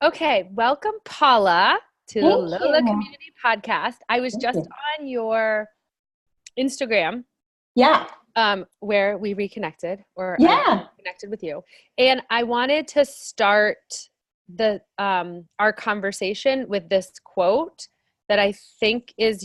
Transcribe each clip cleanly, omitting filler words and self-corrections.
Okay, welcome Paula to the Thank Lola you. Community Podcast. I was Thank just you. on your Instagram, Yeah. where we reconnected, or I Yeah. connected with you, and I wanted to start the our conversation with this quote that I think is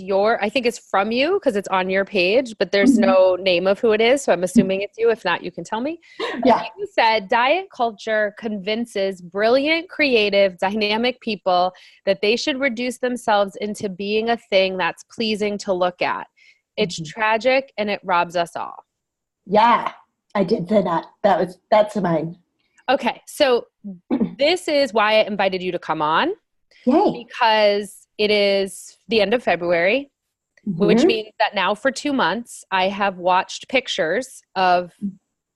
from you because it's on your page, but there's Mhm. no name of who it is, so I'm assuming it's you. If not, you can tell me. Yeah. You said diet culture convinces brilliant, creative, dynamic people that they should reduce themselves into being a thing that's pleasing to look at. It's Mhm. tragic and it robs us all. Yeah. I did say that. That's mine. Okay, so this is why I invited you to come on, Yay. because it is the end of February, which Hmm. means that now for 2 months, I have watched pictures of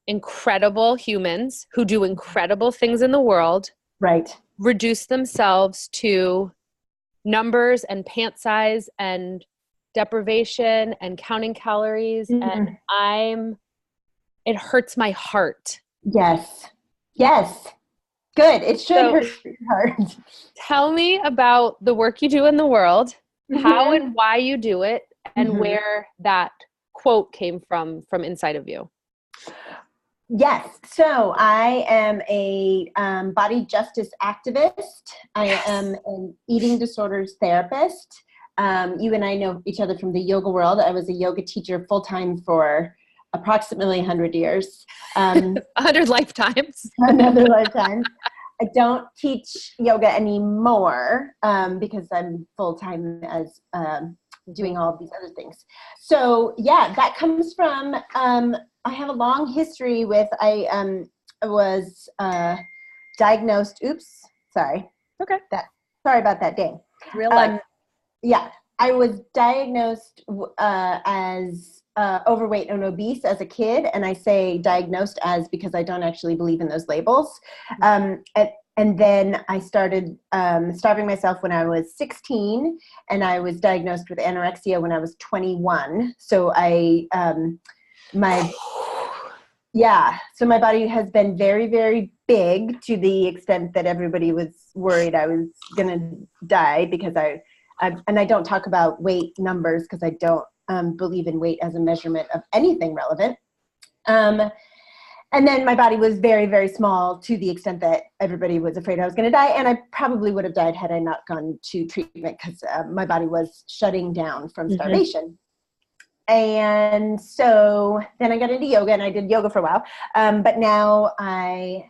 incredible humans who do incredible things in the world Right. reduce themselves to numbers and pant size and deprivation and counting calories, and Mhm. it hurts my heart. Yes. Yes. Good. It should So hurt your heart. tell me about the work you do in the world, how Hmm. and why you do it, and Hmm. where that quote came from inside of you. Yes. So I am a body justice activist. I am an eating disorders therapist. You and I know each other from the yoga world. I was a yoga teacher full time for approximately 100 years. 100 lifetimes. Another lifetime. I don't teach yoga anymore because I'm full time as doing all of these other things. So yeah, that comes from I have a long history with I was diagnosed. Oops, sorry. Okay. Sorry about that, Dane. Real life. Um, yeah, I was diagnosed as overweight and obese as a kid, and I say diagnosed as because I don't actually believe in those labels. And then I started starving myself when I was 16, and I was diagnosed with anorexia when I was 21. So my yeah, so my body has been very, very big to the extent that everybody was worried I was gonna die because and I don't talk about weight numbers because I don't believe in weight as a measurement of anything relevant. And then my body was very, very small to the extent that everybody was afraid I was going to die. And I probably would have died had I not gone to treatment because my body was shutting down from Mm-hmm. starvation. And so then I got into yoga and I did yoga for a while. But now I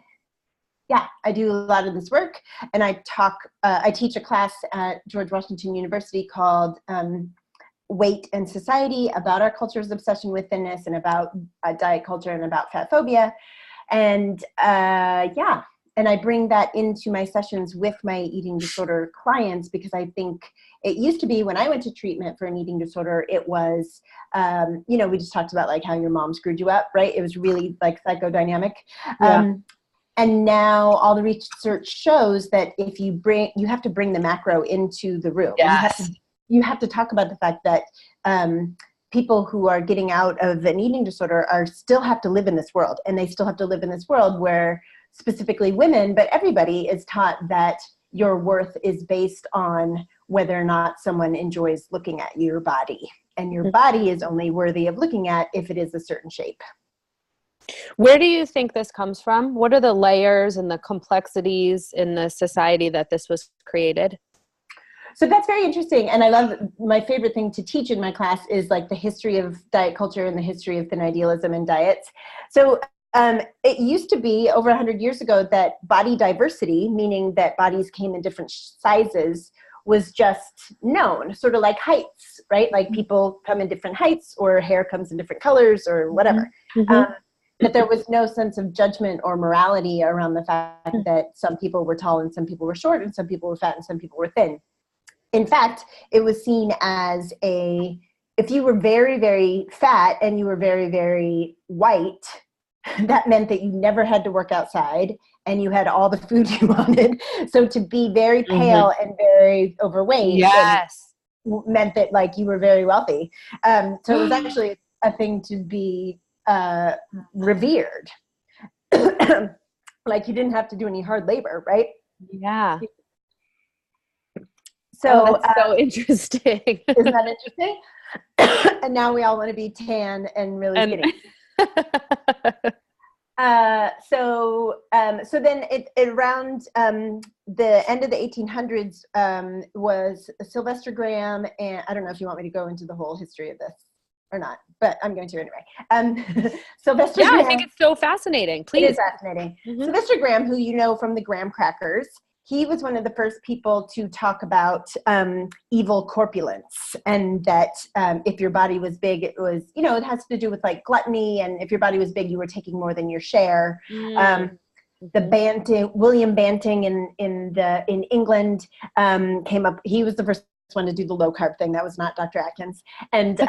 do a lot of this work, and I teach a class at George Washington University called Weight and Society, about our culture's obsession with thinness and about diet culture and about fat phobia. And and I bring that into my sessions with my eating disorder clients because I think it used to be when I went to treatment for an eating disorder, it was, we just talked about like how your mom screwed you up, right? It was really like psychodynamic. Yeah. And now all the research shows that if you have to bring the macro into the room. Yes. You have to talk about the fact that people who are getting out of an eating disorder still have to live in this world, and they still have to live in this world where specifically women, but everybody is taught that your worth is based on whether or not someone enjoys looking at your body, and your body is only worthy of looking at if it is a certain shape. Where do you think this comes from? What are the layers and the complexities in the society that this was created? So that's very interesting. And I love, my favorite thing to teach in my class is like the history of diet culture and the history of thin idealism and diets. So it used to be over 100 years ago that body diversity, meaning that bodies came in different sizes, was just known, sort of like heights, right? Like people come in different heights, or hair comes in different colors, or whatever. Mm-hmm. That there was no sense of judgment or morality around the fact that some people were tall and some people were short and some people were fat and some people were thin. In fact, it was seen as if you were very, very fat and you were very, very white, that meant that you never had to work outside and you had all the food you wanted. So to be very pale and very overweight Yes. meant that like you were very wealthy. So it was actually a thing to be revered. Like you didn't have to do any hard labor, right? Yeah. Oh, So that's so interesting. isn't that interesting? And now we all want to be tan and really And skinny. So then it around the end of the 1800s was Sylvester Graham, and I don't know if you want me to go into the whole history of this or not, but I'm going to anyway. Sylvester Graham. I think it's so fascinating. Please. It is fascinating. Mm-hmm. Sylvester Graham, who you know from the Graham crackers, he was one of the first people to talk about evil corpulence, and that if your body was big, it was, it has to do with like gluttony, and if your body was big, you were taking more than your share. The William Banting in England came up. He was the first one to do the low carb thing. That was not Dr. Atkins, and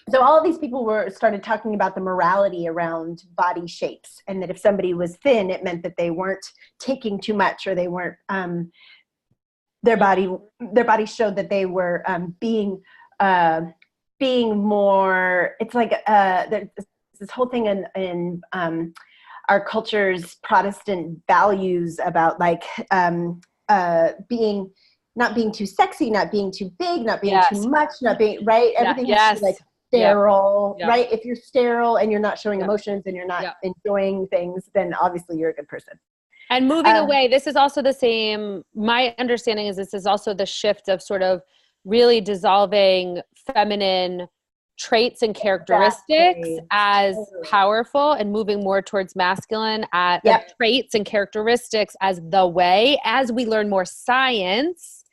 so all of these people started talking about the morality around body shapes, and that if somebody was thin, it meant that they weren't taking too much, or they weren't their body showed that they were being more. It's like there's this whole thing in our culture's Protestant values about like not being too sexy, not being too big, not being too much, not being right. Everything has to be like sterile, right? If you're sterile and you're not showing emotions and you're not enjoying things, then obviously you're a good person. And moving away, this is also the same. My understanding is this is also the shift of sort of really dissolving feminine traits and characteristics as powerful, and moving more towards masculine traits and characteristics as the way, as we learn more science.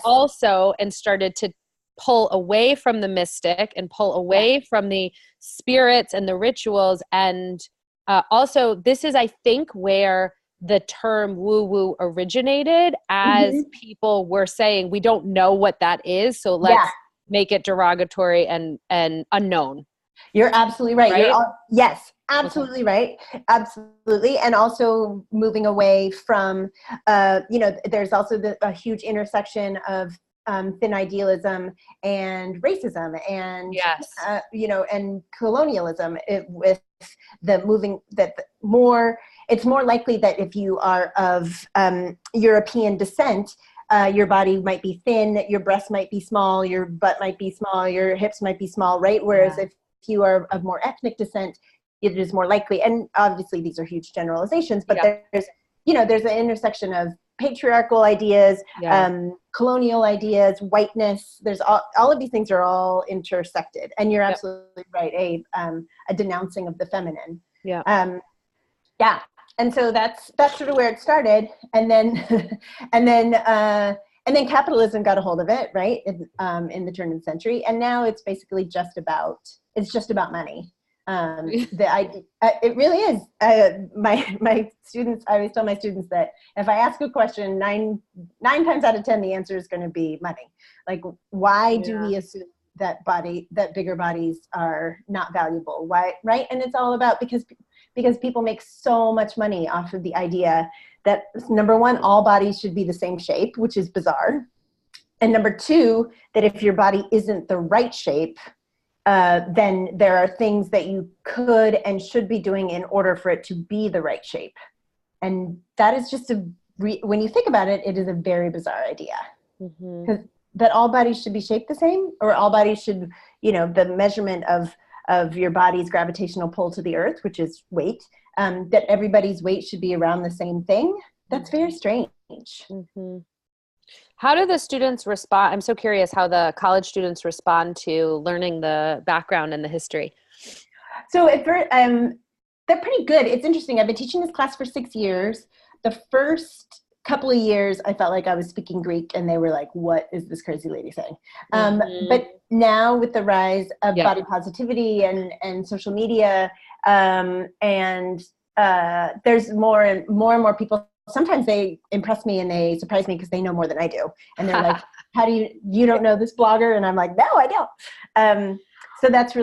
Also, and started to pull away from the mystic and pull away from the spirits and the rituals. And also, this is, I think, where the term woo-woo originated, as people were saying, we don't know what that is, so let's make it derogatory and unknown. You're absolutely right. Yes, absolutely right. Absolutely. And also moving away from, there's also a huge intersection of thin idealism and racism and, and colonialism with the moving it's more likely that if you are of European descent, your body might be thin, your breasts might be small, your butt might be small, your hips might be small, right? Whereas if you are of more ethnic descent, it is more likely, and obviously these are huge generalizations, but there's an intersection of patriarchal ideas, colonial ideas, whiteness. There's all of these things are all intersected, and you're absolutely right. A denouncing of the feminine. And so that's sort of where it started, and then and then capitalism got a hold of it, right, in the turn of the century, and now it's basically just about money. It really is. My students, I always tell my students that if I ask a question, nine times out of 10, the answer is going to be money. Like, why do we assume that bigger bodies are not valuable? Why, right? And it's all about because people make so much money off of the idea that, number one, all bodies should be the same shape, which is bizarre. And number two, that if your body isn't the right shape, then there are things that you could and should be doing in order for it to be the right shape. And that is just when you think about it, it is a very bizarre idea. Because that all bodies should be shaped the same, or all bodies should, the measurement of your body's gravitational pull to the earth, which is weight, that everybody's weight should be around the same thing. That's very strange. How do the students respond? I'm so curious how the college students respond to learning the background and the history. So they're pretty good. It's interesting. I've been teaching this class for 6 years. The first couple of years, I felt like I was speaking Greek, and they were like, what is this crazy lady saying? But now with the rise of body positivity and social media, and there's more and more people. Sometimes they impress me and they surprise me because they know more than I do. And they're like, how do you don't know this blogger? And I'm like, no, I don't. So that's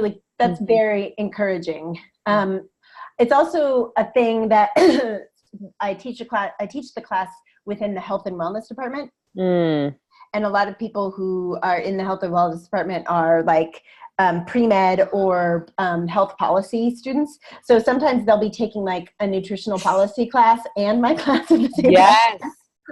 very encouraging. It's also a thing that I teach the class within the health and wellness department. And a lot of people who are in the health and wellness department are like pre-med or health policy students. So sometimes they'll be taking like a nutritional policy class and my class at the same time.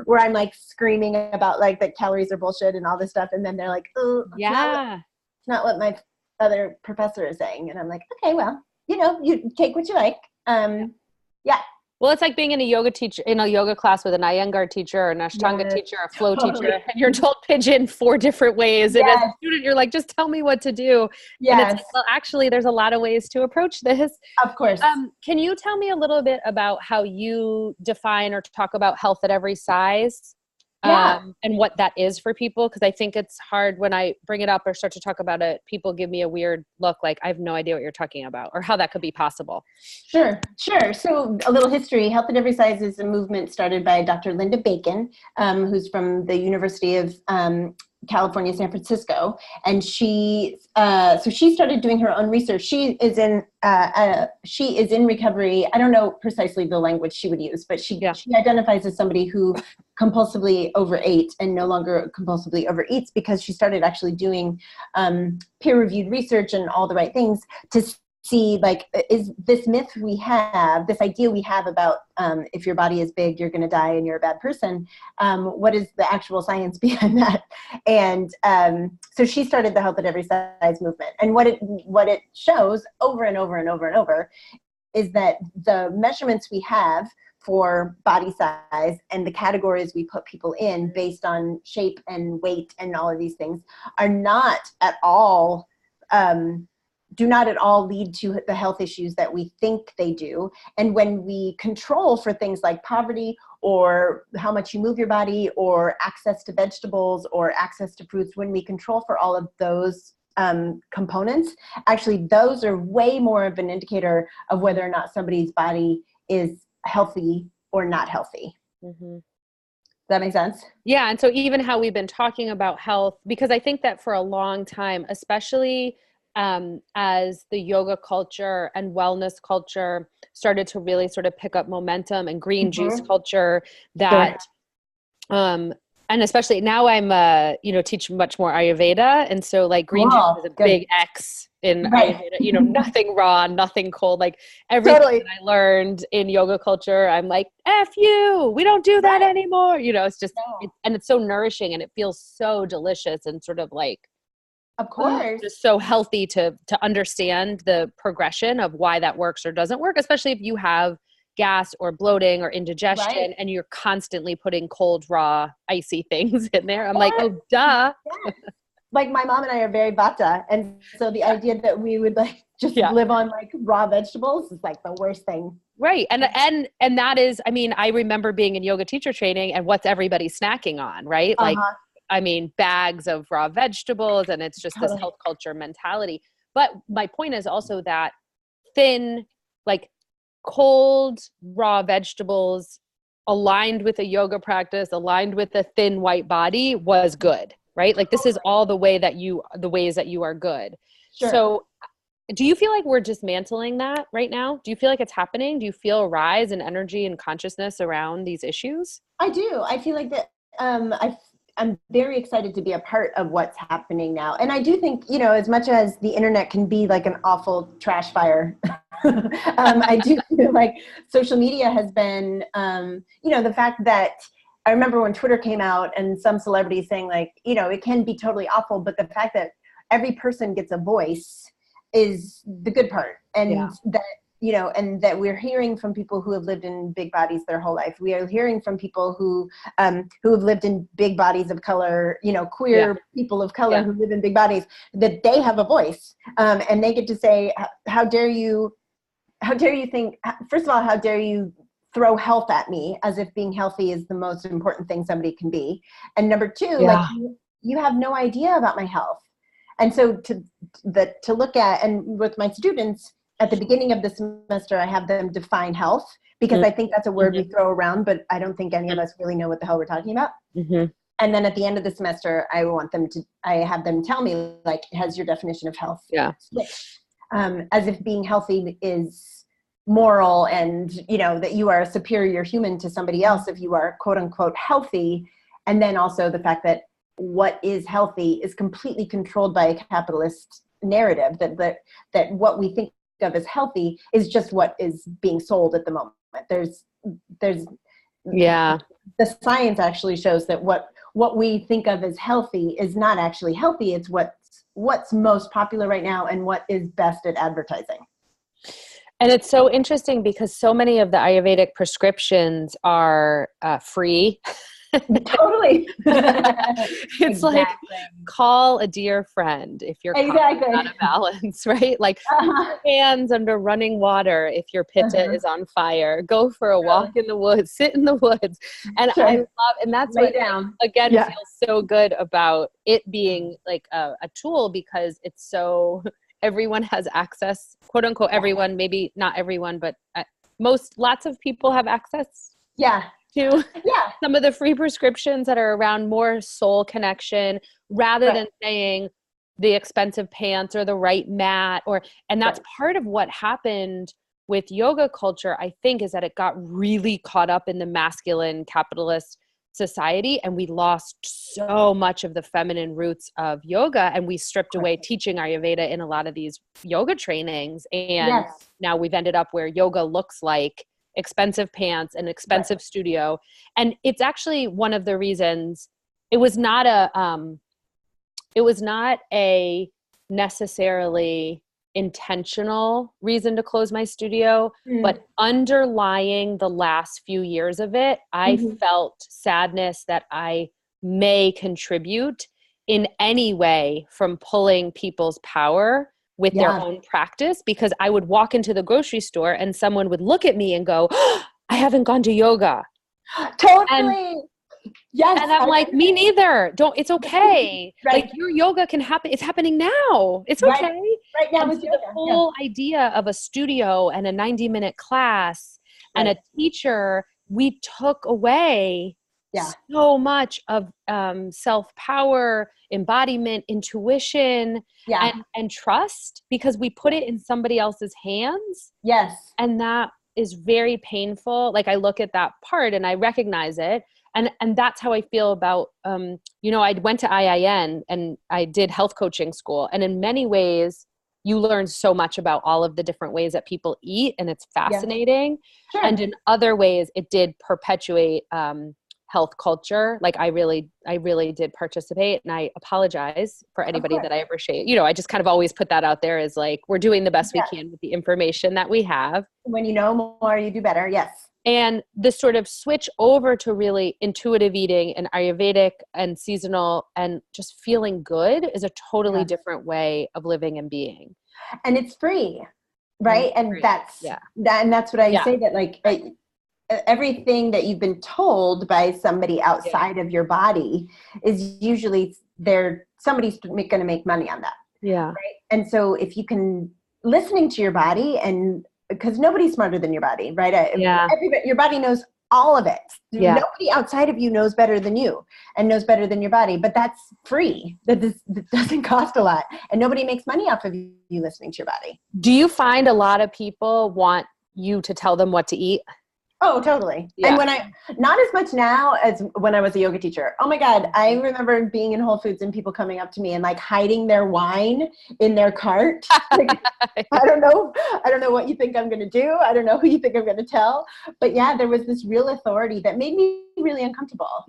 where I'm like screaming about like that calories are bullshit and all this stuff. And then they're like, oh, it's not what my other professor is saying. And I'm like, okay, well, you take what you like. Yeah. Well, it's like being in a yoga class with an Iyengar teacher or an Ashtanga teacher or a flow teacher, and you're told pigeon 4 different ways. And as a student, you're like, just tell me what to do. And it's like, well, actually, there's a lot of ways to approach this. Of course. Can you tell me a little bit about how you define or talk about health at every size? And what that is for people? Because I think it's hard when I bring it up or start to talk about it, people give me a weird look like I have no idea what you're talking about or how that could be possible. Sure. So a little history. Health at Every Size is a movement started by Dr. Linda Bacon, who's from the University of California, San Francisco. And she started doing her own research. She is in recovery. I don't know precisely the language she would use, but she identifies as somebody who compulsively overate and no longer compulsively overeats, because she started actually doing peer-reviewed research and all the right things to see, like, is this myth we have, this idea we have about if your body is big, you're going to die and you're a bad person. What is the actual science behind that? And so she started the Health at Every Size movement. And what it shows over and over and over and over is that the measurements we have for body size and the categories we put people in based on shape and weight and all of these things are not at all do not at all lead to the health issues that we think they do. And when we control for things like poverty or how much you move your body or access to vegetables or access to fruits, when we control for all of those components, actually those are way more of an indicator of whether or not somebody's body is healthy or not healthy. Mm-hmm. Does that make sense? Yeah. And so even how we've been talking about health, because I think that for a long time, especially as the yoga culture and wellness culture started to really sort of pick up momentum, and green juice culture, that, and especially now I'm, teach much more Ayurveda. And so like green juice is a big X in Ayurveda, nothing raw, nothing cold, like everything that I learned in yoga culture, I'm like, F you, we don't do that anymore. It's just, and it's so nourishing and it feels so delicious and sort of like, of course, just so healthy to understand the progression of why that works or doesn't work, especially if you have gas or bloating or indigestion and you're constantly putting cold, raw, icy things in there. I'm like, oh, duh. Yes. Like my mom and I are very vata. And so the idea that we would like just live on like raw vegetables is like the worst thing. Right. And that is, I mean, I remember being in yoga teacher training and what's everybody snacking on, right? Like, I mean, bags of raw vegetables, and it's just this health culture mentality. But my point is also that thin, like cold, raw vegetables aligned with a yoga practice, aligned with a thin white body was good, right? Like this is all the ways that you are good. Sure. So do you feel like we're dismantling that right now? Do you feel like it's happening? Do you feel a rise in energy and consciousness around these issues? I do. I feel like that I'm very excited to be a part of what's happening now. And I do think, as much as the internet can be like an awful trash fire, I do feel like social media has been, the fact that I remember when Twitter came out and some celebrities saying like, it can be totally awful, but the fact that every person gets a voice is the good part. And that, and that we're hearing from people who have lived in big bodies their whole life. We are hearing from people who have lived in big bodies of color, queer people of color who live in big bodies, that they have a voice, and they get to say, how dare you think, first of all, how dare you throw health at me as if being healthy is the most important thing somebody can be. And number two, like you have no idea about my health. And so to look at, and with my students, at the beginning of the semester, I have them define health, because I think that's a word we throw around, but I don't think any of us really know what the hell we're talking about. And then at the end of the semester, I have them tell me, like, has your definition of health switched? As if being healthy is moral and, that you are a superior human to somebody else if you are quote unquote healthy. And then also the fact that what is healthy is completely controlled by a capitalist narrative, that what we think of as healthy is just what is being sold at the moment. There's Yeah. The science actually shows that what we think of as healthy is not actually healthy. It's what's most popular right now and what is best at advertising. And it's so interesting because so many of the Ayurvedic prescriptions are free. Totally. It's exactly. like, call a dear friend if you're out of balance, right? Like, hands under running water if your pitta is on fire. Go for a walk in the woods, sit in the woods. And I love, and that's Lay what down. Again feels so good about it being like a tool, because it's so, everyone has access, quote unquote, everyone, maybe not everyone, but lots of people have access. To some of the free prescriptions that are around more soul connection, rather than saying the expensive pants or the right mat, and that's part of what happened with yoga culture, I think, is that it got really caught up in the masculine capitalist society, and we lost so much of the feminine roots of yoga, and we stripped away teaching Ayurveda in a lot of these yoga trainings, and now we've ended up where yoga looks like expensive pants and expensive studio. And it's actually one of the reasons it was not a necessarily intentional reason to close my studio, but underlying the last few years of it, I felt sadness that I may contribute in any way from pulling people's power with their own practice, because I would walk into the grocery store and someone would look at me and go, oh, I haven't gone to yoga. Totally. And I'm like, me neither. It's okay. Like, your yoga can happen. It's happening now. It's okay. Right now with yoga. The whole idea of a studio and a 90-minute class and a teacher, we took away so much of self-power, embodiment, intuition, and trust, because we put it in somebody else's hands. And that is very painful. Like, I look at that part and I recognize it. And that's how I feel about, I went to IIN and I did health coaching school. And in many ways, you learn so much about all of the different ways that people eat. And it's fascinating. And in other ways, it did perpetuate health culture. Like, I really did participate, and I apologize for anybody that I ever shade. I just kind of always put that out there as like, we're doing the best we can with the information that we have. When you know more, you do better. Yes. And the sort of switch over to really intuitive eating and Ayurvedic and seasonal and just feeling good is a totally different way of living and being. And it's free, right? And that's what I say, that like, everything that you've been told by somebody outside of your body is usually somebody's going to make money on that. Right? And so if you can, listening to your body, and because nobody's smarter than your body, right? Your body knows all of it. Nobody outside of you knows better than you and knows better than your body, but that's free. That doesn't cost a lot, and nobody makes money off of you listening to your body. Do you find a lot of people want you to tell them what to eat? Oh, totally. And not as much now as when I was a yoga teacher. Oh my God. I remember being in Whole Foods and people coming up to me and like hiding their wine in their cart. Like, I don't know what you think I'm going to do. I don't know who you think I'm going to tell. But there was this real authority that made me really uncomfortable.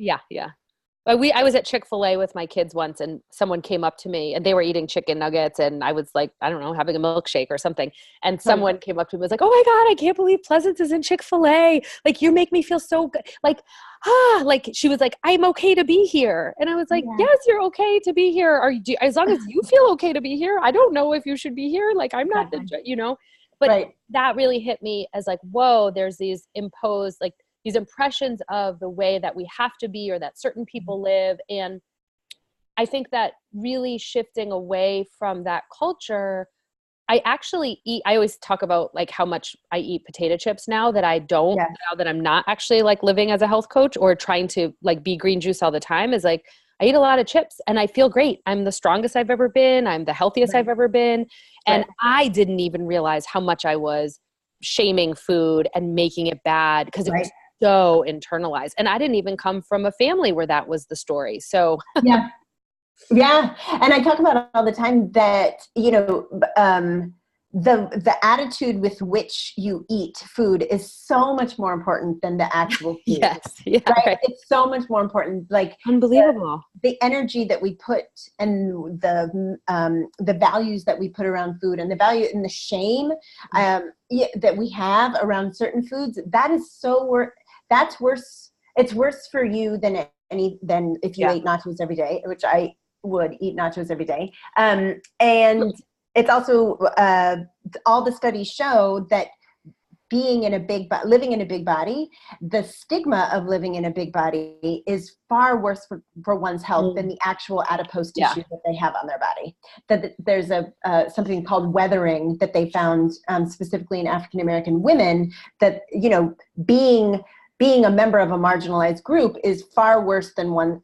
I was at Chick-fil-A with my kids once, and someone came up to me and they were eating chicken nuggets, and I was like, I don't know, having a milkshake or something. And someone came up to me and was like, oh my God, I can't believe Pleasance is in Chick-fil-A. Like, you make me feel so good. Like she was like, I'm okay to be here. And I was like, yes, you're okay to be here. As long as you feel okay to be here, I don't know if you should be here. Like, I'm not but that really hit me as like, whoa, there's these imposed, like, these impressions of the way that we have to be or that certain people live. And I think that really shifting away from that culture, I always talk about like how much I eat potato chips now that I don't, now that I'm not actually like living as a health coach or trying to like be green juice all the time, is like, I eat a lot of chips and I feel great. I'm the strongest I've ever been. I'm the healthiest I've ever been. And I didn't even realize how much I was shaming food and making it bad because it was so internalized. And I didn't even come from a family where that was the story. So yeah. And I talk about it all the time that, the attitude with which you eat food is so much more important than the actual food. Yes. Yeah. Right? It's so much more important. Like unbelievable. The energy that we put and the values that we put around food and the value and the shame that we have around certain foods, that is that's worse. It's worse for you than if you ate nachos every day, which I would eat nachos every day. And it's also, all the studies show that living in a big body, the stigma of living in a big body is far worse for one's health than the actual adipose tissue that they have on their body. That there's something called weathering that they found specifically in African American women, that, being a member of a marginalized group is far worse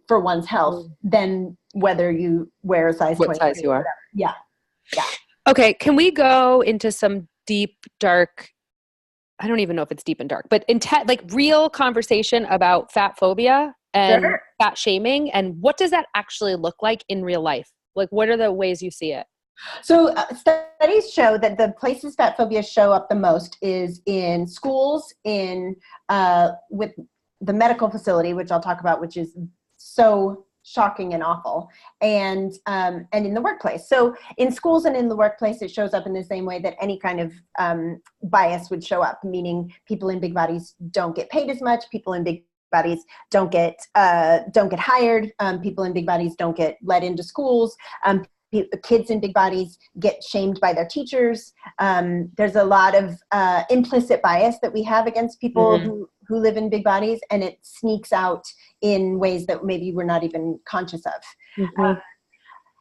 for one's health than whether you wear a size 20. What size you are. Yeah. Okay. Can we go into some deep, dark, I don't even know if it's deep and dark, but like real conversation about fat phobia and fat shaming, and what does that actually look like in real life? Like, what are the ways you see it? So studies show that the places fat phobia show up the most is in schools, with the medical facility, which I'll talk about, which is so shocking and awful, and in the workplace. So in schools and in the workplace, it shows up in the same way that any kind of bias would show up, meaning people in big bodies don't get paid as much, people in big bodies don't get hired, people in big bodies don't get let into schools, kids in big bodies get shamed by their teachers. There's a lot of implicit bias that we have against people who live in big bodies, and it sneaks out in ways that maybe we're not even conscious of.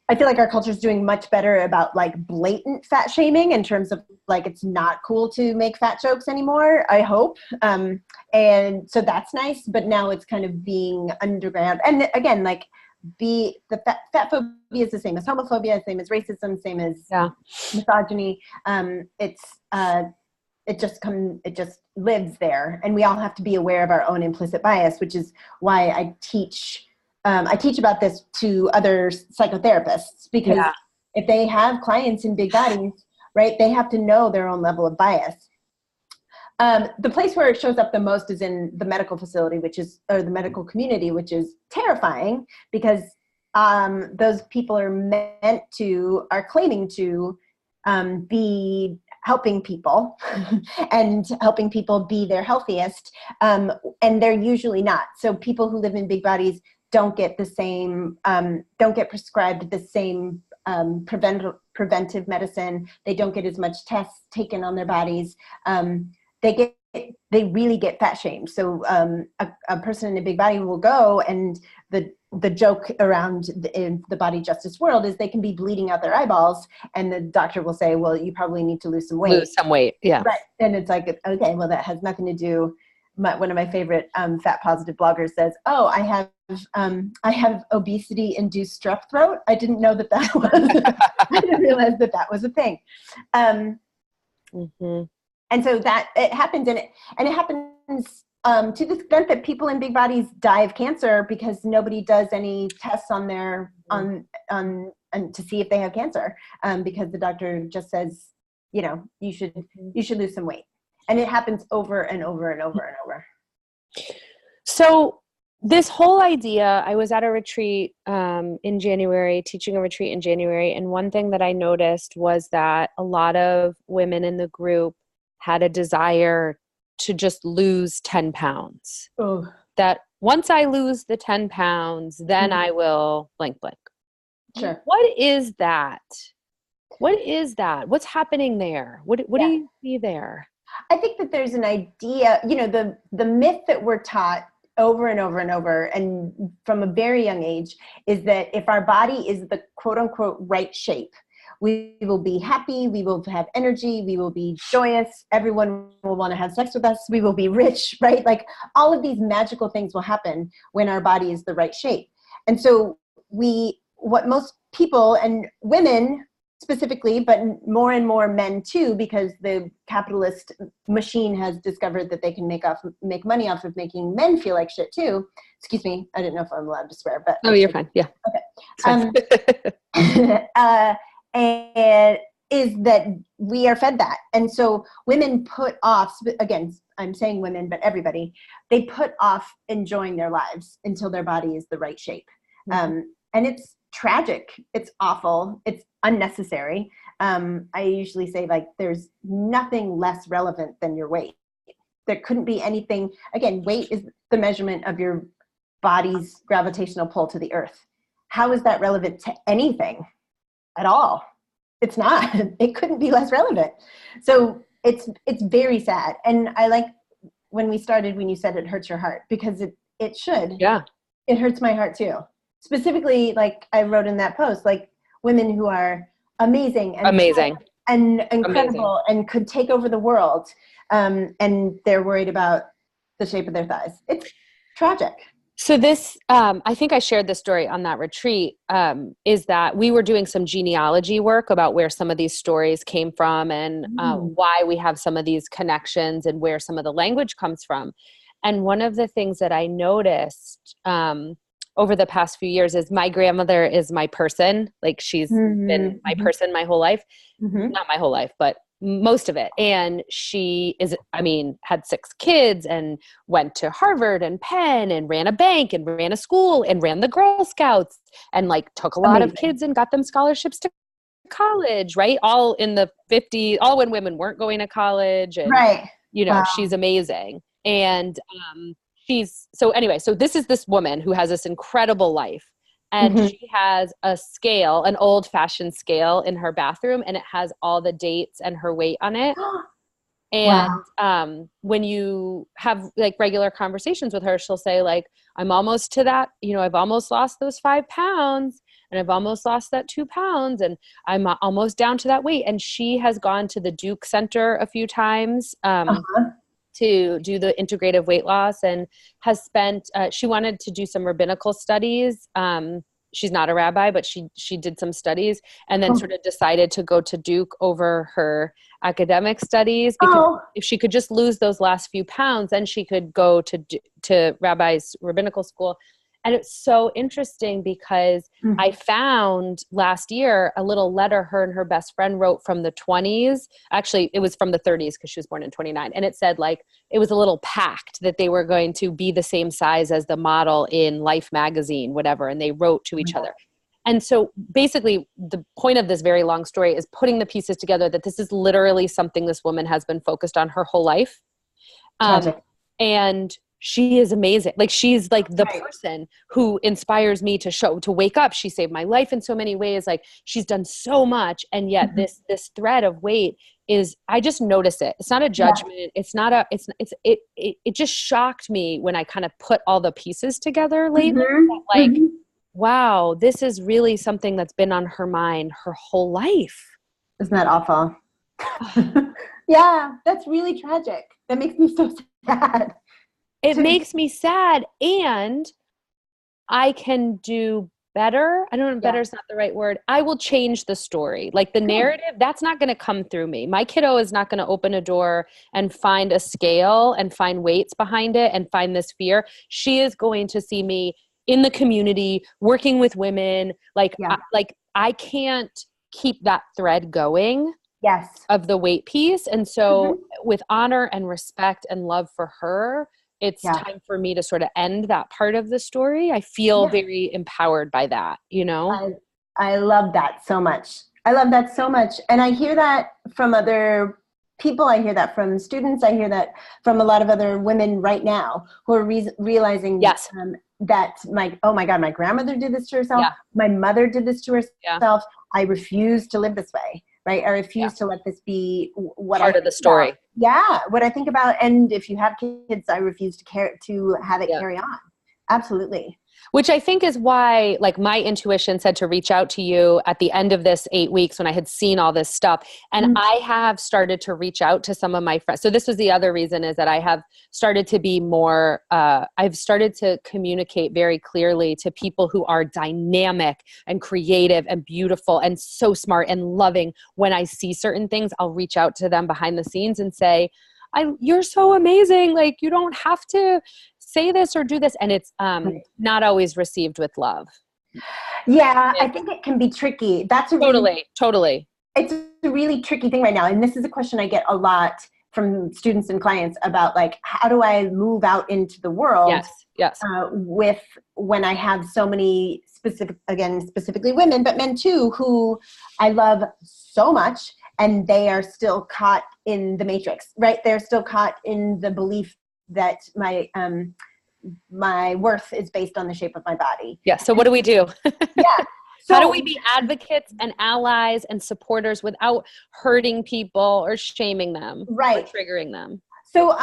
I feel like our culture is doing much better about like blatant fat shaming, in terms of like, it's not cool to make fat jokes anymore, I hope. And so that's nice, but now it's kind of being underground. And again, like, the fat phobia is the same as homophobia, same as racism, same as misogyny. It just lives there, and we all have to be aware of our own implicit bias, which is why I teach about this to other psychotherapists, because if they have clients in big bodies, right, they have to know their own level of bias. The place where it shows up the most is in the medical facility, or the medical community, which is terrifying, because those people are claiming to be helping people and helping people be their healthiest, and they're usually not. So people who live in big bodies don't get don't get prescribed the same preventive medicine. They don't get as much tests taken on their bodies. They really get fat shamed. So a person in a big body will go, and the joke around in the body justice world is they can be bleeding out their eyeballs, and the doctor will say, well, you probably need to lose some weight. Yeah. Right. And it's like, okay, well, that has nothing to do. One of my favorite fat positive bloggers says, oh, I have obesity induced strep throat. I didn't know that was, I didn't realize that was a thing. And so that it happens, and it happens to the extent that people in big bodies die of cancer because nobody does any tests on their on to see if they have cancer, because the doctor just says, you should lose some weight, and it happens over and over and over and over. So this whole idea, I was at a retreat in January, teaching a retreat in January, and one thing that I noticed was that a lot of women in the group had a desire to just lose 10 pounds. Oh. That once I lose the 10 pounds, then I will blank. Sure. What is that? What's happening there? What do you see there? I think that there's an idea, the myth that we're taught over and over and over, and from a very young age, is that if our body is the quote unquote right shape, we will be happy, we will have energy, we will be joyous, everyone will want to have sex with us, we will be rich, right? Like, all of these magical things will happen when our body is the right shape. And so what most people, and women specifically, but more and more men too, because the capitalist machine has discovered that they can make money off of making men feel like shit too. Excuse me, I didn't know if I'm allowed to swear, but you're fine. Yeah. Okay. And is that we are fed that. And so women put off, again, I'm saying women, but everybody, they put off enjoying their lives until their body is the right shape. And it's tragic. It's awful. It's unnecessary. I usually say, like, there's nothing less relevant than your weight. There couldn't be anything. Again, weight is the measurement of your body's gravitational pull to the earth. How is that relevant to anything at all? It's not. It couldn't be less relevant. So it's very sad. And I like when we started, when you said it hurts your heart, because it should. Yeah. It hurts my heart too. Specifically, like I wrote in that post, like women who are amazing and incredible and could take over the world. And they're worried about the shape of their thighs. It's tragic. So this, I think I shared this story on that retreat, is that we were doing some genealogy work about where some of these stories came from and why we have some of these connections and where some of the language comes from. And one of the things that I noticed over the past few years is my grandmother is my person. Like she's been my person my whole life. Not my whole life, but most of it. And she is, had 6 kids and went to Harvard and Penn and ran a bank and ran a school and ran the Girl Scouts and like took a lot of kids and got them scholarships to college, right? All in the 50s, all when women weren't going to college. And, she's amazing. And so this is this woman who has this incredible life. And she has a scale, an old fashioned scale in her bathroom, and it has all the dates and her weight on it. And when you have like regular conversations with her, she'll say like, I'm almost to that, I've almost lost those 5 pounds and I've almost lost that 2 pounds and I'm almost down to that weight. And she has gone to the Duke Center a few times to do the integrative weight loss and has spent, she wanted to do some rabbinical studies. She's not a rabbi, but she did some studies and then sort of decided to go to Duke over her academic studies because if she could just lose those last few pounds, then she could go to rabbi's rabbinical school. And it's so interesting because I found last year a little letter her and her best friend wrote from the 20s. Actually, it was from the 30s because she was born in 29. And it said like, it was a little pact that they were going to be the same size as the model in Life magazine, whatever. And they wrote to each other. And so basically the point of this very long story is putting the pieces together that this is literally something this woman has been focused on her whole life. And she is amazing. Like she's like the person who inspires me to wake up. She saved my life in so many ways. Like she's done so much. And yet this thread of weight is, I just notice it. It's not a judgment. It's not it just shocked me when I kind of put all the pieces together lately. Like, wow, this is really something that's been on her mind her whole life. Isn't that awful? Yeah, that's really tragic. That makes me so sad. It makes me sad, and I can do better. I don't know, better is not the right word. I will change the story. Like the narrative, that's not going to come through me. My kiddo is not going to open a door and find a scale and find weights behind it and find this fear. She is going to see me in the community, working with women. I can't keep that thread going. Of the weight piece. And so with honor and respect and love for her, it's time for me to sort of end that part of the story. I feel very empowered by that, I love that so much. And I hear that from other people. I hear that from students. I hear that from a lot of other women right now who are realizing that my God, my grandmother did this to herself. My mother did this to herself. I refuse to live this way. Right? I refuse to let this be what part of the story. What I think about. And if you have kids, I refuse to have it carry on. Absolutely. Which I think is why, like, my intuition said to reach out to you at the end of this 8 weeks when I had seen all this stuff. And I have started to reach out to some of my friends. So this was the other reason, is that I have started to be more, I've started to communicate very clearly to people who are dynamic and creative and beautiful and so smart and loving. When I see certain things, I'll reach out to them behind the scenes and say, you're so amazing. Like, you don't have to say this or do this. And it's not always received with love. Yeah, I think it can be tricky. That's a totally. It's a really tricky thing right now. And this is a question I get a lot from students and clients about, like, how do I move out into the world? Yes. With when I have so many specifically women, but men too, who I love so much, and they are still caught in the matrix, right? They're still caught in the belief that my worth is based on the shape of my body. Yeah. So what do we do? Yeah. So, how do we be advocates and allies and supporters without hurting people or shaming them, right, or triggering them? So,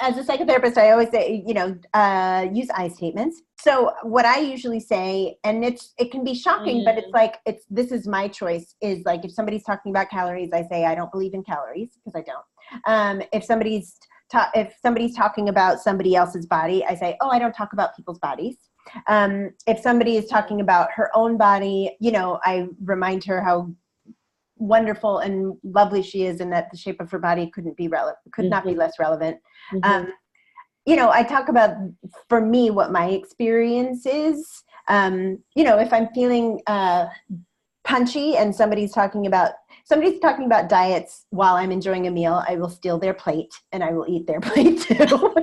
as a psychotherapist, I always say, use I statements. So what I usually say, and it can be shocking, but it's like, this is my choice, is like, if somebody's talking about calories, I say, I don't believe in calories, because I don't. If somebody's talking about somebody else's body, I say, oh, I don't talk about people's bodies. If somebody is talking about her own body, I remind her how wonderful and lovely she is, and that the shape of her body could not be less relevant. I talk about, for me, what my experience is. If I'm feeling punchy and somebody's talking about diets while I'm enjoying a meal, I will steal their plate and I will eat their plate too.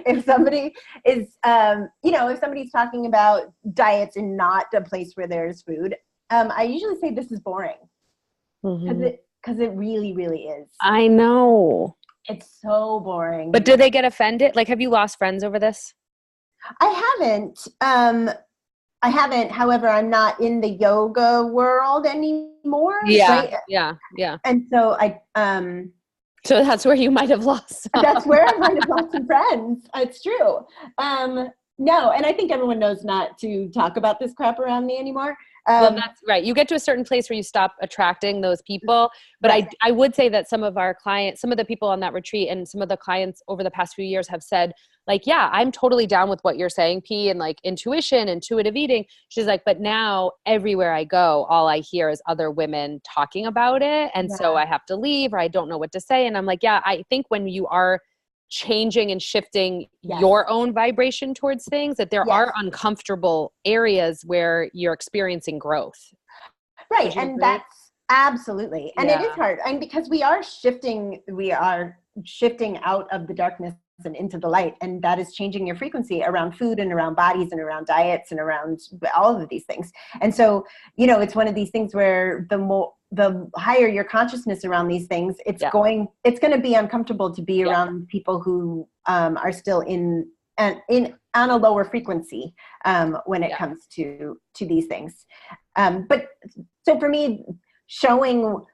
If somebody is, if somebody's talking about diets and not a place where there's food, I usually say this is boring, because it really, really is. I know. It's so boring. But do they get offended? Like, have you lost friends over this? I haven't. However, I'm not in the yoga world anymore. Yeah. Right? Yeah. And so so that's where you might have lost some. That's where I might have lost some friends. It's true. No, and I think everyone knows not to talk about this crap around me anymore. Well, that's right. You get to a certain place where you stop attracting those people. But right. I would say that some of our clients, some of the people on that retreat, and some of the clients over the past few years have said, like, yeah, I'm totally down with what you're saying, P, and like intuition, intuitive eating. She's like, but now everywhere I go, all I hear is other women talking about it. And so I have to leave, or I don't know what to say. And I'm like, yeah, I think when you are changing and shifting your own vibration towards things, that there are uncomfortable areas where you're experiencing growth. Right. And that's absolutely. And it is hard. And because we are shifting out of the darkness and into the light. And that is changing your frequency around food and around bodies and around diets and around all of these things. And so, it's one of these things where the higher your consciousness around these things, it's going to be uncomfortable to be around people who are still on a lower frequency when it comes to these things. But so for me, showing,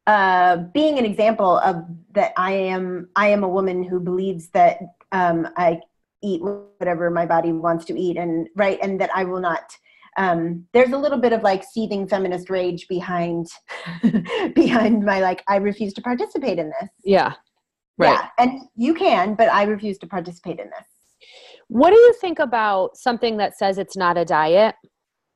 being an example of that, I am a woman who believes that I eat whatever my body wants to eat, and that I will not. There's a little bit of like seething feminist rage behind my, like, I refuse to participate in this. Yeah. Right. Yeah. And you can, but I refuse to participate in this. What do you think about something that says it's not a diet?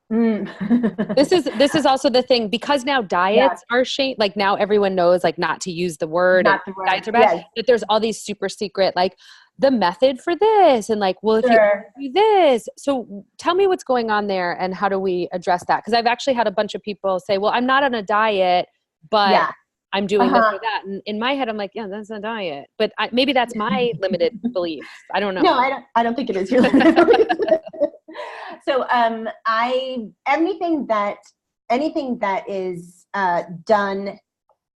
This is also the thing, because now diets are shamed. Like, now everyone knows, like, not to use the word. Diets are bad. That there's all these super secret, like, the method for this, and like, well, if you do this. So tell me what's going on there, and how do we address that? Because I've actually had a bunch of people say, well, I'm not on a diet, but I'm doing this or that. And in my head, I'm like, yeah, that's a diet. But maybe that's my limited belief. I don't know. No, I don't think it is your limited belief. So anything that is done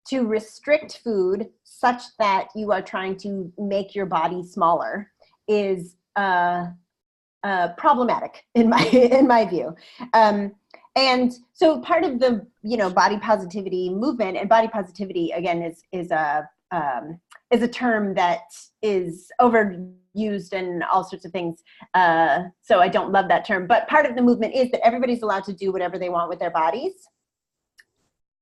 to restrict food such that you are trying to make your body smaller is problematic in my view. And so part of the body positivity movement, and body positivity again is a term that is overused and all sorts of things. So I don't love that term, but part of the movement is that everybody's allowed to do whatever they want with their bodies.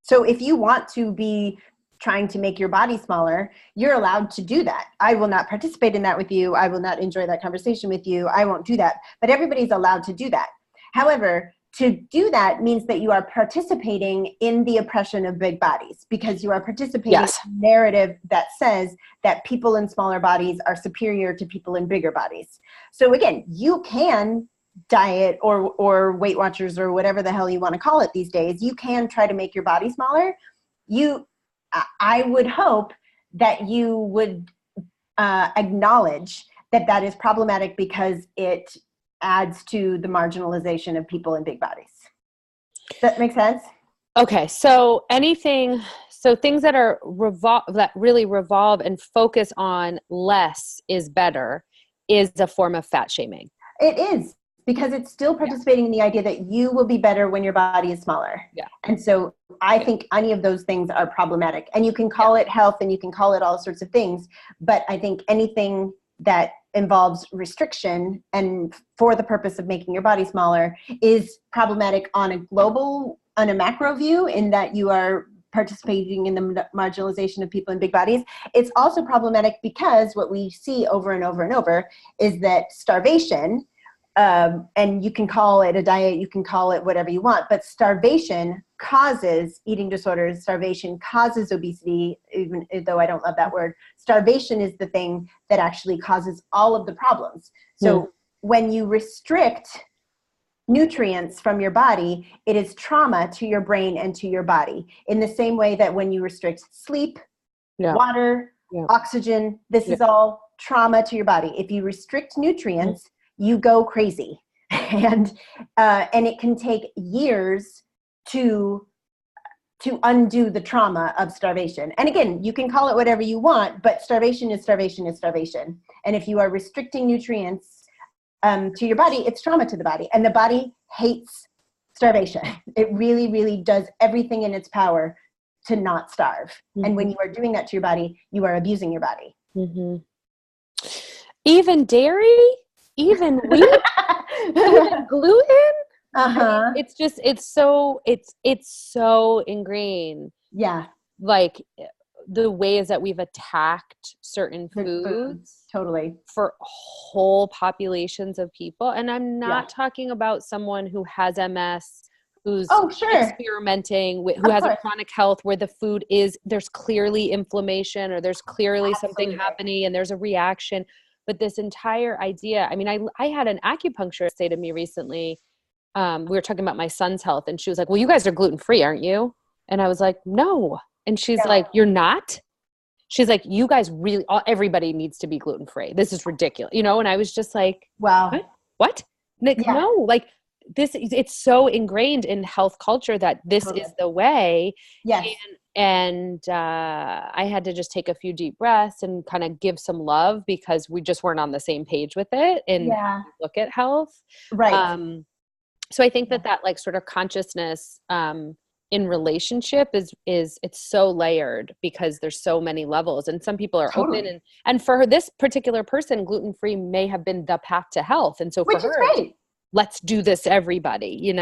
So if you want to be trying to make your body smaller, you're allowed to do that. I will not participate in that with you. I will not enjoy that conversation with you. I won't do that, but everybody's allowed to do that. However, to do that means that you are participating in the oppression of big bodies, because you are participating in a narrative that says that people in smaller bodies are superior to people in bigger bodies. So again, you can diet or Weight Watchers or whatever the hell you want to call it these days, you can try to make your body smaller. I would hope that you would acknowledge that that is problematic because it adds to the marginalization of people in big bodies. Does that make sense? Okay. So things that are that really revolve and focus on less is better is a form of fat shaming. It is, because it's still participating in the idea that you will be better when your body is smaller. Yeah. And so I think any of those things are problematic, and you can call it health and you can call it all sorts of things. But I think anything that involves restriction and for the purpose of making your body smaller is problematic on a macro view, in that you are participating in the marginalization of people in big bodies. It's also problematic because what we see over and over and over is that starvation, and you can call it a diet, you can call it whatever you want, but starvation causes eating disorders, starvation causes obesity, even though I don't love that word. Starvation is the thing that actually causes all of the problems. So when you restrict nutrients from your body, it is trauma to your brain and to your body, in the same way that when you restrict sleep, water, oxygen, this is all trauma to your body. If you restrict nutrients, you go crazy. And it can take years to undo the trauma of starvation. And again, you can call it whatever you want, but starvation is starvation is starvation. And if you are restricting nutrients to your body, it's trauma to the body. And the body hates starvation. It really, really does everything in its power to not starve. And when you are doing that to your body, you are abusing your body. Even dairy, even wheat, even gluten. I mean, it's so ingrained. Yeah. Like the ways that we've attacked certain foods totally for whole populations of people. And I'm not talking about someone who has MS, who's experimenting with, who has a chronic health where the food there's clearly inflammation, or there's clearly something happening and there's a reaction. But this entire idea, I mean, I had an acupuncturist say to me recently, we were talking about my son's health, and she was like, well, you guys are gluten-free, aren't you? And I was like, no. And she's like, you're not? She's like, you guys really, everybody needs to be gluten-free. This is ridiculous. And I was just like, wow, what? Like, no, like this, it's so ingrained in health culture that this is the way. Yes. And I had to just take a few deep breaths and kind of give some love, because we just weren't on the same page with it and look at health. Right. So I think that like sort of consciousness, in relationship is it's so layered, because there's so many levels, and some people are open, and for this particular person, gluten-free may have been the path to health. And so for her, let's do this, everybody,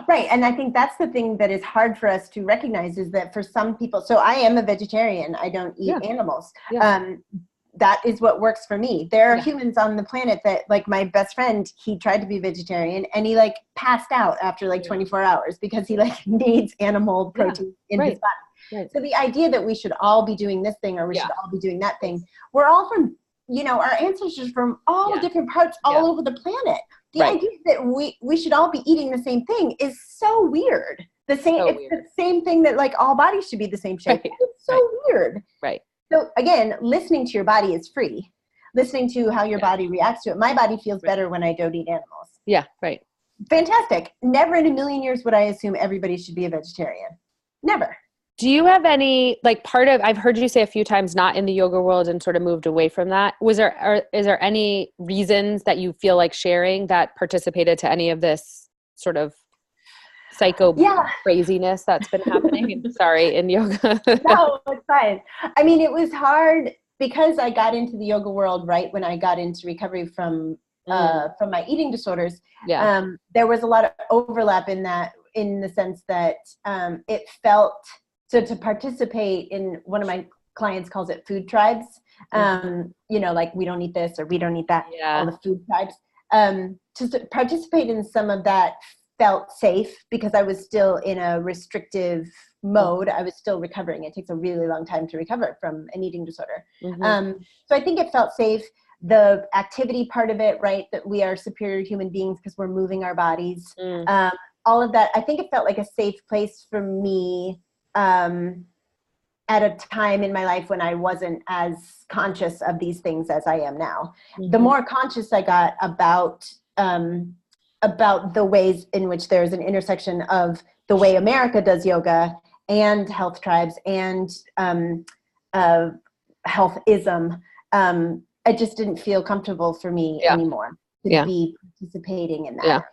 Right. And I think that's the thing that is hard for us to recognize, is that for some people, so I am a vegetarian, I don't eat animals. That is what works for me. There are humans on the planet that, like my best friend, he tried to be vegetarian and he like passed out after like 24 hours because he like needs animal protein in his body. So the idea that we should all be doing this thing, or we should all be doing that thing, we're all from, our ancestors from all different parts all over the planet. The idea that we should all be eating the same thing is so weird. It's the same thing that like all bodies should be the same shape. It's so weird. Right. So again, listening to your body is free. Listening to how your body reacts to it. My body feels better when I don't eat animals. Yeah, right. Fantastic. Never in a million years would I assume everybody should be a vegetarian. Never. Do you have any, like I've heard you say a few times, not in the yoga world, and sort of moved away from that. Is there any reasons that you feel like sharing that participated to any of this sort of psycho craziness that's been happening? Sorry, in yoga. No, it's fine. I mean, it was hard because I got into the yoga world right when I got into recovery from my eating disorders. There was a lot of overlap in that, in the sense that it felt, so to participate in, one of my clients calls it food tribes, like we don't eat this or we don't eat that, all the food tribes. To participate in some of that felt safe because I was still in a restrictive mode. I was still recovering. It takes a really long time to recover from an eating disorder. So I think it felt safe. the activity part of it, right? That we are superior human beings because we're moving our bodies. All of that. I think it felt like a safe place for me at a time in my life when I wasn't as conscious of these things as I am now. The more conscious I got about the ways in which there's an intersection of the way America does yoga and health tribes and healthism, it just didn't feel comfortable for me anymore to be participating in that.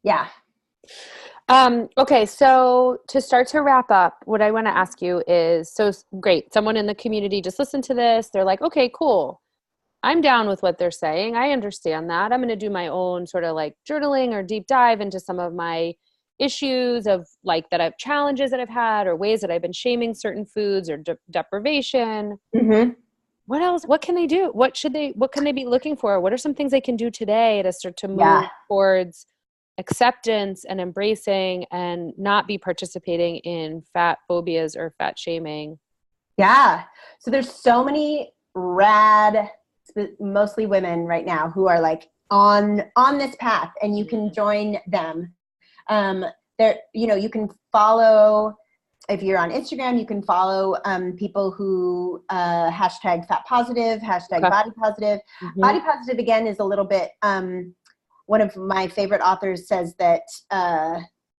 Yeah. Okay. So to start to wrap up, what I want to ask you is, so great. Someone in the community just listened to this. They're like, okay, cool. I'm down with what they're saying. I understand that. I'm going to do my own sort of like journaling or deep dive into some of my issues of like that I've challenges that I've had or ways that I've been shaming certain foods or deprivation. What else? What can they do? What can they be looking for? What are some things they can do today to start to move towards acceptance and embracing and not be participating in fat phobias or fat shaming? Yeah. So there's so many rad, mostly women right now who are like on this path, and you can join them. There, you can follow, if you're on Instagram, you can follow people who hashtag fat positive, hashtag body positive. Body positive, again, is a little bit, one of my favorite authors says that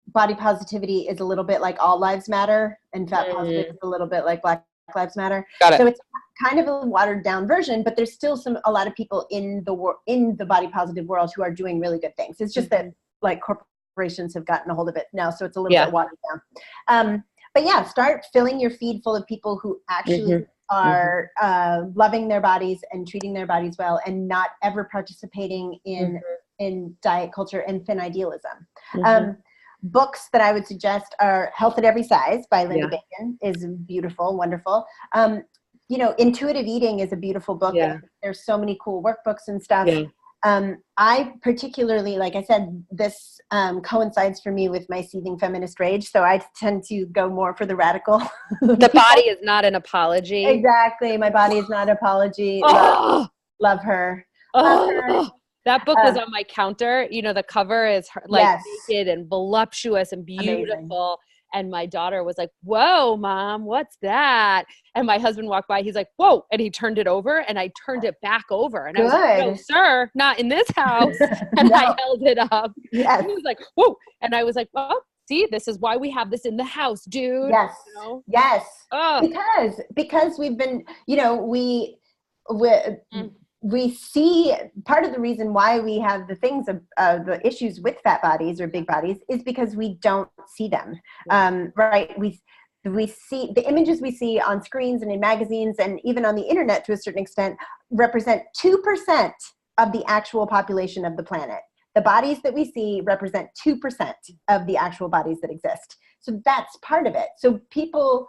body positivity is a little bit like all lives matter, and fat positive is a little bit like Black Lives Matter. So it's kind of a watered down version, but there's still a lot of people in the body positive world who are doing really good things. It's just that like corporations have gotten a hold of it now, so it's a little bit watered down. But yeah, start filling your feed full of people who actually are loving their bodies and treating their bodies well, and not ever participating in diet culture and thin idealism. Books that I would suggest are Health at Every Size by Linda Bacon is beautiful, wonderful. Intuitive Eating is a beautiful book. There's so many cool workbooks and stuff. I particularly, like I said, this coincides for me with my seething feminist rage. So I tend to go more for the radical. The body is not an apology. Exactly. My body is not an apology. Love her. Love her. That book was on my counter. The cover is like naked and voluptuous and beautiful. Amazing. And my daughter was like, whoa, Mom, what's that? And my husband walked by. He's like, whoa. And he turned it over, and I turned it back over. And I was like, no, sir, not in this house. And I held it up. And he was like, whoa. And I was like, well, see, this is why we have this in the house, dude. Yes. Yes. Because we've been, we see part of the reason why we have the things of the issues with fat bodies or big bodies is because we don't see them. Right. We see the images we see on screens and in magazines and even on the internet to a certain extent represent 2% of the actual population of the planet. The bodies that we see represent 2% of the actual bodies that exist. So that's part of it. So people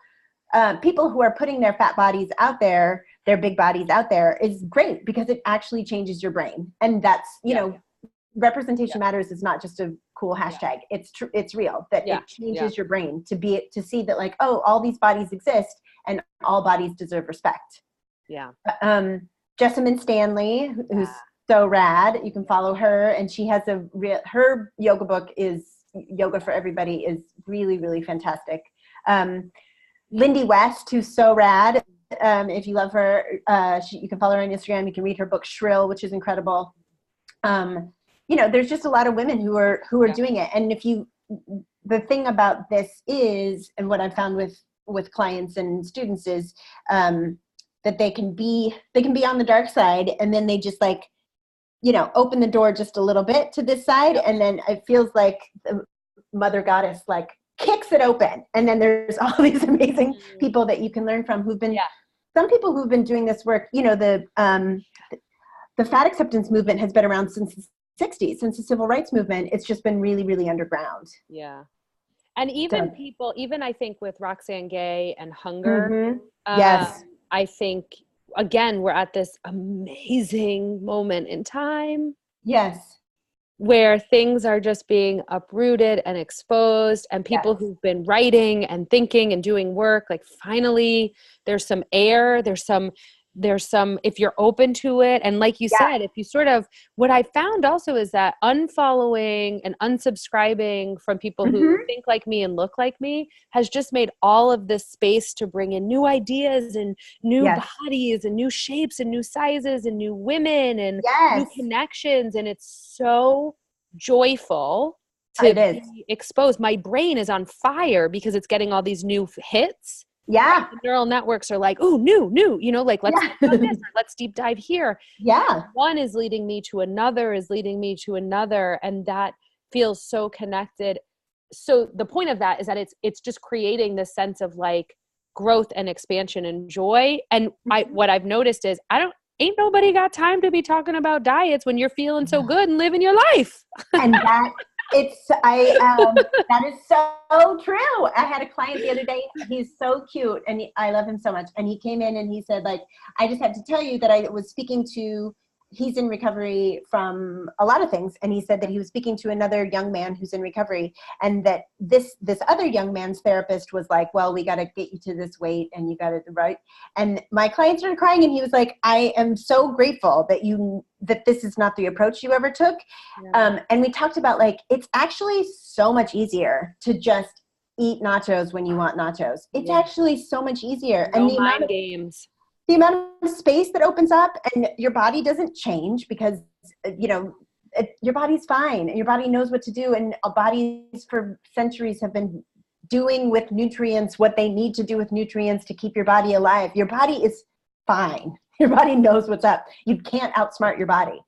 who are putting their fat bodies out there, their big bodies out there, is great because it actually changes your brain. And that's, representation matters is not just a cool hashtag. It's real that it changes your brain to see that like, oh, all these bodies exist and all bodies deserve respect. Jessamine Stanley, who's so rad. You can follow her, and she has her yoga book is Yoga for Everybody is really, really fantastic. Lindy West, who's so rad. If you love her, you can follow her on Instagram. You can read her book Shrill, which is incredible. There's just a lot of women who are doing it. And the thing about this is, and what I've found with clients and students is that they can be on the dark side, and then they just like, open the door just a little bit to this side, and then it feels like the Mother Goddess like kicks it open, and then there's all these amazing people that you can learn from who've been some people who've been doing this work. the fat acceptance movement has been around since the 60s, since the civil rights movement. It's just been really, really underground. And even even I think with Roxane Gay and Hunger, I think again we're at this amazing moment in time where things are just being uprooted and exposed, and people who've been writing and thinking and doing work, like finally there's some air, there's some there's some, if you're open to it. And like you said, if you sort of, what I found also is that unfollowing and unsubscribing from people who think like me and look like me has just made all of this space to bring in new ideas and new bodies and new shapes and new sizes and new women and new connections. And it's so joyful to be exposed. My brain is on fire because it's getting all these new hits. Yeah. The neural networks are like, oh, new, you know, like, let's talk about this, or let's deep dive here. Yeah. And one is leading me to another, and that feels so connected. So the point of that is that it's just creating this sense of like growth and expansion and joy. And what I've noticed is ain't nobody got time to be talking about diets when you're feeling so good and living your life. And that that is so true. I had a client the other day. He's so cute and I love him so much. And he came in and he said, like, I just had to tell you that I was speaking to, he's in recovery from a lot of things. And he said that he was speaking to another young man who's in recovery, and that this other young man's therapist was like, well, we got to get you to this weight and you got to, right. And my client started crying and he was like, I am so grateful that this is not the approach you ever took. Yeah. And we talked about like, it's actually so much easier to just eat nachos when you want nachos. It's actually so much easier. No, and the mind games. The amount of space that opens up, and your body doesn't change because, you know, your body's fine and your body knows what to do. And our bodies for centuries have been doing with nutrients what they need to do with nutrients to keep your body alive. Your body is fine. Your body knows what's up. You can't outsmart your body.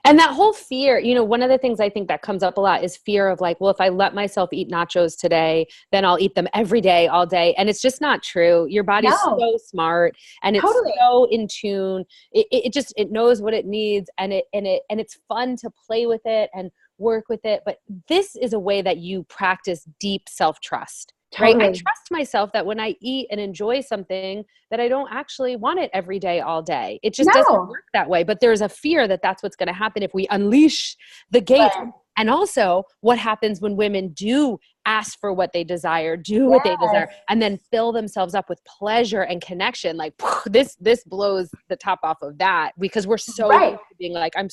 And that whole fear, you know, one of the things I think that comes up a lot is fear of like, well, if I let myself eat nachos today, then I'll eat them every day, all day. And it's just not true. Your body's so smart and it's so in tune. It knows what it needs, and it's fun to play with it and work with it. But this is a way that you practice deep self-trust. Right? I trust myself that when I eat and enjoy something that I don't actually want it every day, all day. It just doesn't work that way. But there's a fear that that's what's going to happen if we unleash the gate. Right. And also what happens when women do ask for what they desire, do what they desire, and then fill themselves up with pleasure and connection. Like this blows the top off of that, because we're so used to being like, I'm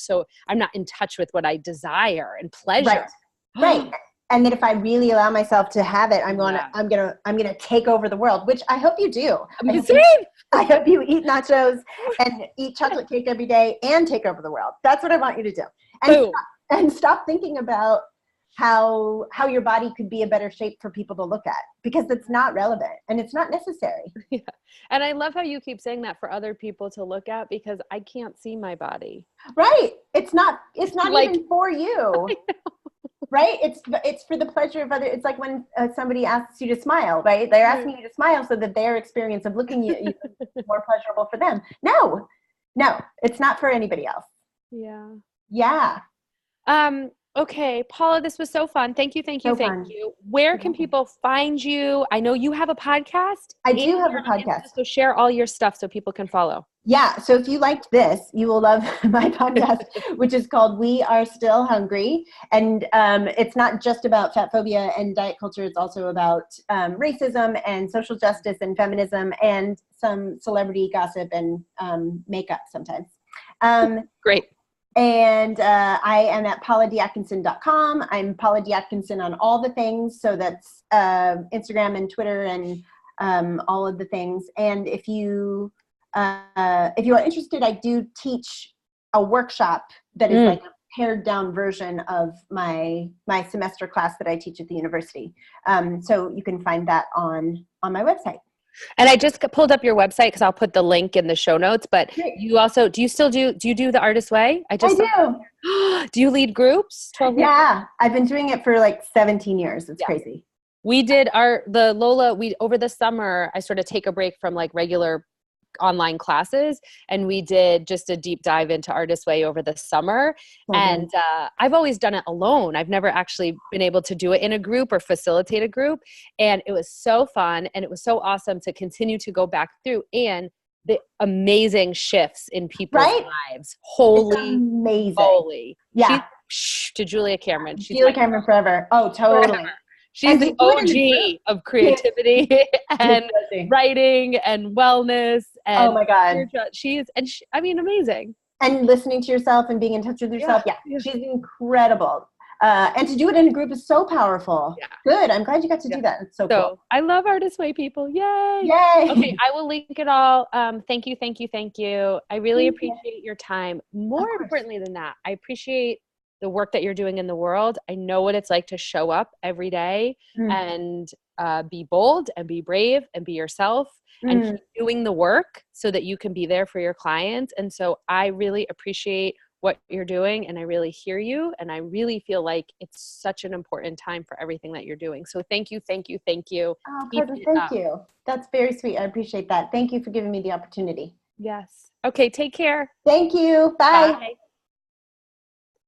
not in touch with what I desire and pleasure. Right. And that if I really allow myself to have it, I'm gonna take over the world, which I hope you do. I hope you eat nachos and eat chocolate cake every day and take over the world. That's what I want you to do. And stop thinking about how your body could be a better shape for people to look at, because it's not relevant and it's not necessary. Yeah. And I love how you keep saying that for other people to look at, because I can't see my body. Right. It's not like, even for you. Right? It's for the pleasure of other. It's like when somebody asks you to smile, right? They're asking you to smile so that their experience of looking at you is more pleasurable for them. No, it's not for anybody else. Yeah. Yeah. Okay, Paula, this was so fun. Thank you. Where can people find you? I know you have a podcast. I do have a podcast. So share all your stuff so people can follow. Yeah. So if you liked this, you will love my podcast, which is called We Are Still Hungry. And it's not just about fat phobia and diet culture. It's also about racism and social justice and feminism and some celebrity gossip and makeup sometimes. Great. And I am at pauladatkinson.com. I'm Paula D. Atkinson on all the things. So that's Instagram and Twitter and all of the things. And if you are interested, I do teach a workshop that is like a pared down version of my semester class that I teach at the university. So you can find that on my website. And I just pulled up your website because I'll put the link in the show notes, but you also, do you do the Artist Way? I do. Do you lead groups? 12 years? Yeah. I've been doing it for like 17 years. It's crazy. We did over the summer, I sort of take a break from like regular online classes, and we did just a deep dive into Artist Way over the summer. And I've always done it alone. I've never actually been able to do it in a group or facilitate a group. And it was so fun, and it was so awesome to continue to go back through, and the amazing shifts in people's lives. Holy amazing. Holy. Yeah. To Julia Cameron. Julia Cameron forever. Oh, totally. Forever. She's And to the do it in a group. OG of creativity and Exactly. writing and wellness Oh and my God. I mean, amazing. And listening to yourself and being in touch with yourself. Yeah, she's incredible. And to do it in a group is so powerful. Yeah. Good. I'm glad you got to do that. It's so cool. So I love Artist Way people. Yay. Yay. Okay, I will link it all. Thank you, thank you, thank you. I really appreciate your time. More importantly than that, I appreciate the work that you're doing in the world. I know what it's like to show up every day and be bold and be brave and be yourself and keep doing the work so that you can be there for your clients. And so I really appreciate what you're doing, and I really hear you, and I really feel like it's such an important time for everything that you're doing. So thank you, thank you, thank you. Oh, Keep Present, it thank up. you. That's very sweet. I appreciate that. Thank you for giving me the opportunity. Yes. Okay, take care. Thank you. Bye. Bye.